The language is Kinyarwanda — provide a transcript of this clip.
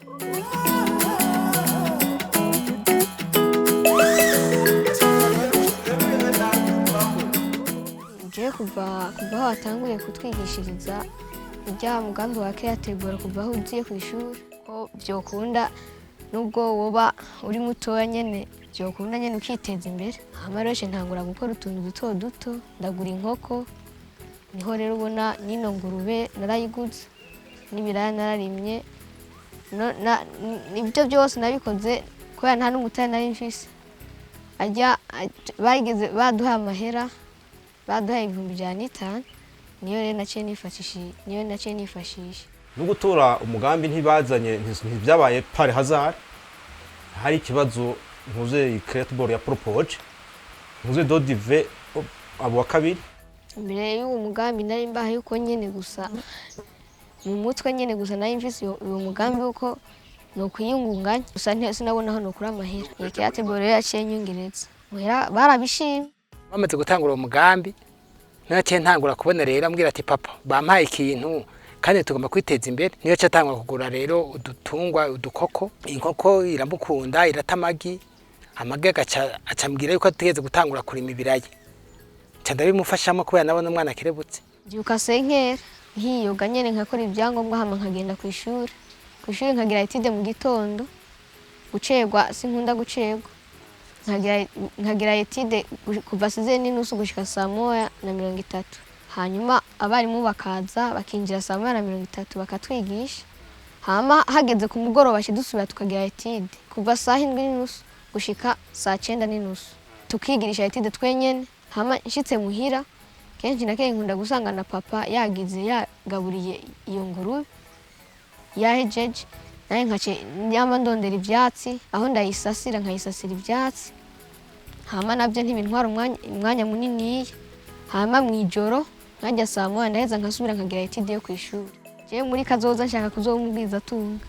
Je kuva aho watanguye kutwigishiriza ijya mugambi wa Creative kuva aho ugiye ku ishuri ko byokunda nubwo woba uri mutoya nyene byokunda nyene ukiteza imbere. Amaroshe ntangura gukora utuntu duto duto, ndagura inkoko, niho rero ubona nino ngurube narayiguze, n'ibiraya nararimye, ibyo byose nabikoze kubera nta n'umutahe nari mfise. Bageze baduha amahera, baduhaye 500, niyo rero naciye nifashisha. No gutora umugambi ntibazanye ntibyabaye pare hazard. Hari ikibazo ntuze Creative ya propose, ntuze Dodive abo wa kabiri. Mbere y'uwo mugambi nari mbaha yuko nyene gusa mu mutwe nyene gusa nari mfise uwo mugambi uko no kwiyungunganya gusa sinabona hano kuri amahera. Creative rero yaciye nyongereza. Barabishimye. Bamaze gutangura umugambi naciye ntangura kubona rero ambwira ati papa bampaye ikintu kandi tugomba kwiteza imbere. Niyo cyatangwa kugura rero udutungwa udukoko, inkoko irambukunda iratamagi, amagi acambwira yuko ategeze gutangura kurima ibirayi. Ndabimufashamo kubera nabona umwana akirebutse. Byuka senkera hiyoga nyene nkakora ibyangombwa hama nkagenda ku ishuri. Ku ishuri nkagira etide mu gitondo, gucerwa sinkunda gucerwa. Nkagira etide kuva 6:30 gushika 1:30. Hanyuma abarimu bakaza bakinjira 1:30 bakatwigisha. Hama hageze ku mugoroba dusubira tukagira etide kuva 7:30 gushika 9:30. Tukigirisha etide twenyene. Hama nshitse muhira kenshi nakeye nkunda gusanga na papa yagize yagaburiye iyo ngurube yahejeje, naye nkace nyama ndondera ivyatsi aho ndayisasira nkayisasira ivyatsi. Hama navyo ntibintwara umwanya munini. Hama mwijoro nkajya 1:00 ndaheza nkasubira nkagira etide yo kwishuri. Je muri kazoza nshaka kuzomubwiza tunga.